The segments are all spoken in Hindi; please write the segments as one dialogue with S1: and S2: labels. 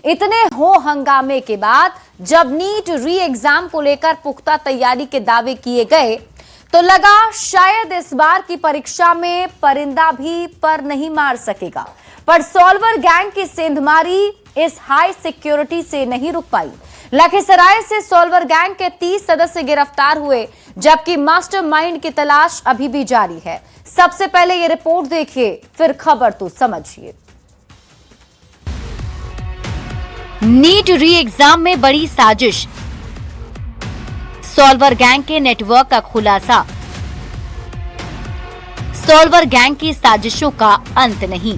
S1: इतने हो हंगामे के बाद जब नीट री एग्जाम को लेकर पुख्ता तैयारी के दावे किए गए तो लगा शायद इस बार की परीक्षा में परिंदा भी पर नहीं मार सकेगा। पर सॉल्वर गैंग की सेंधमारी इस हाई सिक्योरिटी से नहीं रुक पाई। लखीसराय से सॉल्वर गैंग के 30 सदस्य गिरफ्तार हुए, जबकि मास्टरमाइंड की तलाश अभी भी जारी है। सबसे पहले ये रिपोर्ट देखिए, फिर खबर तो समझिए।
S2: नीट री एग्जाम में बड़ी साजिश, सॉल्वर गैंग के नेटवर्क का खुलासा। सॉल्वर गैंग की साजिशों का अंत नहीं।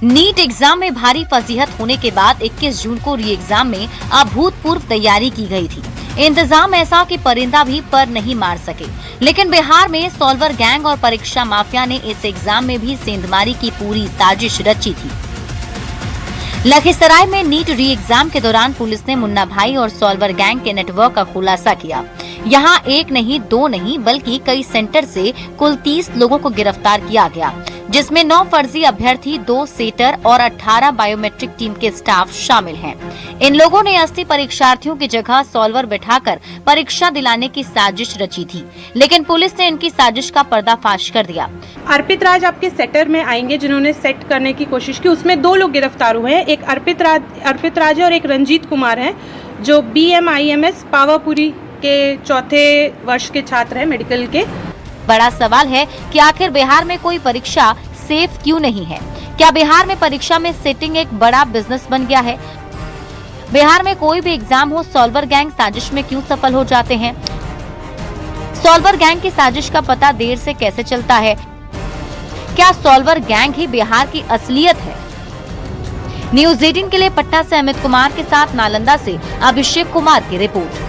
S2: नीट एग्जाम में भारी फजीहत होने के बाद 21 जून को री एग्जाम में अभूतपूर्व तैयारी की गई थी। इंतजाम ऐसा कि परिंदा भी पर नहीं मार सके, लेकिन बिहार में सॉल्वर गैंग और परीक्षा माफिया ने इस एग्जाम में भी सेंधमारी की पूरी साजिश रची थी। लखीसराय में नीट री एग्जाम के दौरान पुलिस ने मुन्ना भाई और सॉल्वर गैंग के नेटवर्क का खुलासा किया। यहाँ एक नहीं, दो नहीं, बल्कि कई सेंटर से कुल 30 लोगों को गिरफ्तार किया गया, जिसमें 9 फर्जी अभ्यर्थी, 2 सेटर और 18 बायोमेट्रिक टीम के स्टाफ शामिल हैं। इन लोगों ने 80 परीक्षार्थियों की जगह सॉल्वर बिठाकर परीक्षा दिलाने की साजिश रची थी, लेकिन पुलिस ने इनकी साजिश का पर्दाफाश कर दिया।
S3: अर्पित राज आपके सेटर में आएंगे, जिन्होंने सेट करने की कोशिश की। उसमें 2 लोग गिरफ्तार हुए हैं। एक अर्पित राज और एक रंजीत कुमार हैं, जो BMIMS पावापुरी के 4थे वर्ष के छात्र हैं मेडिकल के।
S2: बड़ा सवाल है कि आखिर बिहार में कोई परीक्षा सेफ क्यों नहीं है? क्या बिहार में परीक्षा में सेटिंग एक बड़ा बिजनेस बन गया है? बिहार में कोई भी एग्जाम हो, सॉल्वर गैंग साजिश में क्यों सफल हो जाते हैं? सॉल्वर गैंग की साजिश का पता देर से कैसे चलता है? क्या सॉल्वर गैंग ही बिहार की असलियत है? न्यूज़ 18 के लिए पटना से अमित कुमार के साथ नालंदा से अभिषेक कुमार की रिपोर्ट।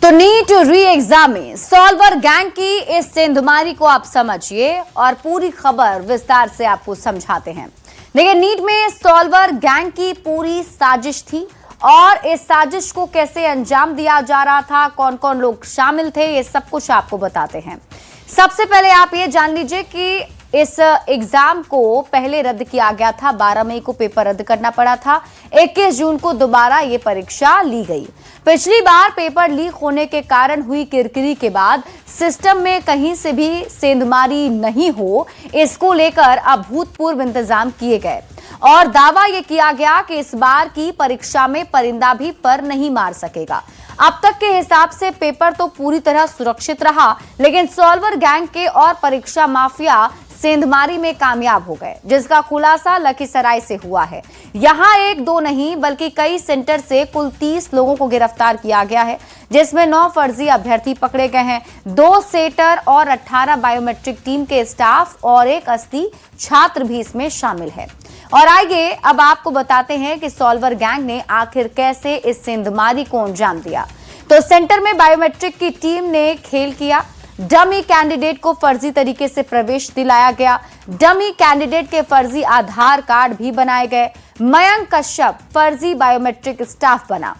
S1: तो नीट री एग्जाम में सॉल्वर गैंग की इस सेंधमारी को आप समझिए और पूरी खबर विस्तार से आपको समझाते हैं। देखिए, नीट में सॉल्वर गैंग की पूरी साजिश थी और इस साजिश को कैसे अंजाम दिया जा रहा था, कौन कौन लोग शामिल थे, ये सब कुछ आपको बताते हैं। सबसे पहले आप ये जान लीजिए कि इस एग्जाम को पहले रद्द किया गया था। 12 मई को पेपर रद्द करना पड़ा था। 21 जून को दोबारा ये परीक्षा ली गई। पिछली बार पेपर लीक होने के कारण हुई किरकिरी के बाद सिस्टम में कहीं से भी सेंधमारी नहीं हो, इसको लेकर अभूतपूर्व इंतजाम किए गए और दावा यह किया गया कि इस बार की परीक्षा में परिंदा भी पर नहीं मार सकेगा। अब तक के हिसाब से पेपर तो पूरी तरह सुरक्षित रहा, लेकिन सॉल्वर गैंग के और परीक्षा माफिया सेंधमारी में कामयाब हो गए, जिसका खुलासा लखीसराय से हुआ है। यहां एक दो नहीं, बल्कि कई सेंटर से कुल 30 लोगों को गिरफ्तार किया गया है, जिसमें 9 फर्जी अभ्यर्थी पकड़े गए हैं, 2 सेटर और 18 बायोमेट्रिक टीम के स्टाफ और एक 80 छात्र भी इसमें शामिल है। और आइए अब आपको बताते हैं कि सॉल्वर गैंग ने आखिर कैसे इस सेंधमारी को अंजाम दिया। तो सेंटर में बायोमेट्रिक की टीम ने खेल किया। डमी कैंडिडेट को फर्जी तरीके से प्रवेश दिलाया गया। डमी कैंडिडेट के फर्जी आधार कार्ड भी बनाए गए। मयंक कश्यप फर्जी बायोमेट्रिक स्टाफ बना।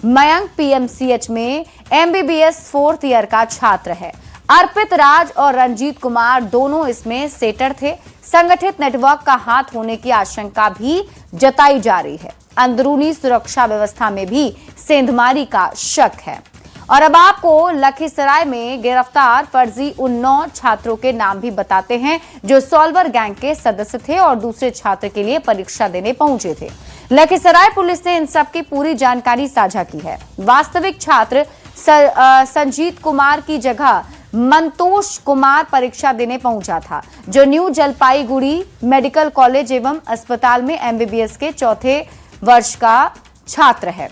S1: मयंक PMCH में MBBS 4th ईयर का छात्र है। अर्पित राज और रंजीत कुमार दोनों इसमें सेटर थे। संगठित नेटवर्क का हाथ होने की आशंका भी जताई जा रही है। अंदरूनी सुरक्षा व्यवस्था में भी सेंधमारी का शक है। और अब आपको लखीसराय में गिरफ्तार फर्जी उन 9 छात्रों के नाम भी बताते हैं, जो सॉल्वर गैंग के सदस्य थे और दूसरे छात्र के लिए परीक्षा देने पहुंचे थे। लखीसराय पुलिस ने इन सब की पूरी जानकारी साझा की है। वास्तविक छात्र संजीत कुमार की जगह मंतोष कुमार परीक्षा देने पहुंचा था, जो न्यू जलपाईगुड़ी मेडिकल कॉलेज एवं अस्पताल में MBBS के 4थे वर्ष का छात्र है,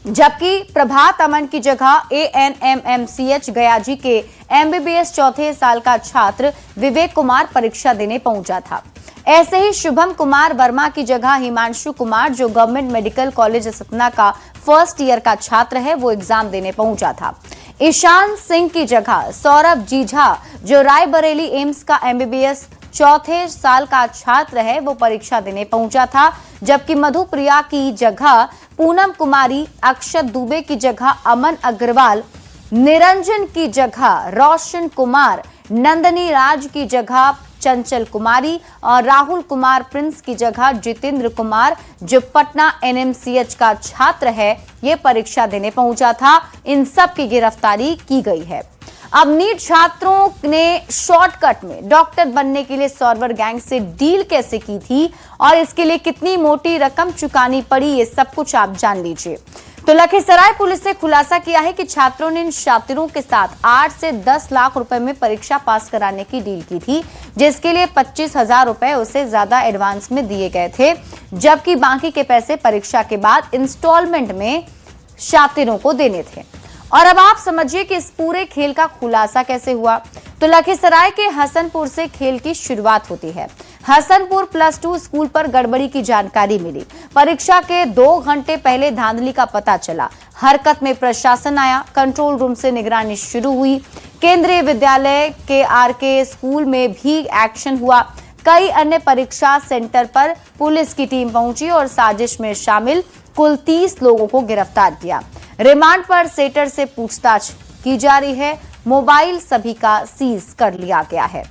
S1: जबकि प्रभात अमन की जगह ANMMCH गयाजी के MBBS 4थे साल का छात्र विवेक कुमार परीक्षा देने पहुंचा था। ऐसे ही शुभम कुमार वर्मा की जगह हिमांशु कुमार, जो गवर्नमेंट मेडिकल कॉलेज सतना का 1st ईयर का छात्र है, वो एग्जाम देने पहुंचा था। ईशान सिंह की जगह सौरभ जीझा, जो रायबरेली एम्स का MBBS 4थे साल का छात्र है, वो परीक्षा देने पहुंचा था। जबकि मधुप्रिया की जगह पूनम कुमारी, अक्षत दुबे की जगह अमन अग्रवाल, निरंजन की जगह रोशन कुमार, नंदनी राज की जगह चंचल कुमारी और राहुल कुमार प्रिंस की जगह जितेंद्र कुमार, जो पटना एनएमसीएच का छात्र है, ये परीक्षा देने पहुंचा था। इन सब की गिरफ्तारी की गई है। अब नीट छात्रों ने शॉर्टकट में डॉक्टर बनने के लिए सॉल्वर गैंग से डील कैसे की थी और इसके लिए कितनी मोटी रकम चुकानी पड़ी, ये सब कुछ आप जान लीजिए। तो लखीसराय पुलिस ने खुलासा किया है कि छात्रों ने इन छात्रों के साथ 8 से 10 लाख रुपए में परीक्षा पास कराने की डील की थी, जिसके लिए 25,000 रुपए उससे ज्यादा एडवांस में दिए गए थे, जबकि बाकी के पैसे परीक्षा के बाद इंस्टॉलमेंट में छात्रों को देने थे। और अब आप समझिए कि इस पूरे खेल का खुलासा कैसे हुआ। तो लखीसराय के हसनपुर से खेल की शुरुआत होती है। हसनपुर +2 स्कूल पर गड़बड़ी की जानकारी मिली। परीक्षा के 2 घंटे पहले धांधली का पता चला। हरकत में प्रशासन आया, कंट्रोल रूम से निगरानी शुरू हुई। केंद्रीय विद्यालय के आरके स्कूल में भी एक्शन हुआ। कई अन्य परीक्षा सेंटर पर पुलिस की टीम पहुंची और साजिश में शामिल कुल 30 लोगों को गिरफ्तार किया। रिमांड पर सेटर से पूछताछ की जा रही है। मोबाइल सभी का सीज कर लिया गया है।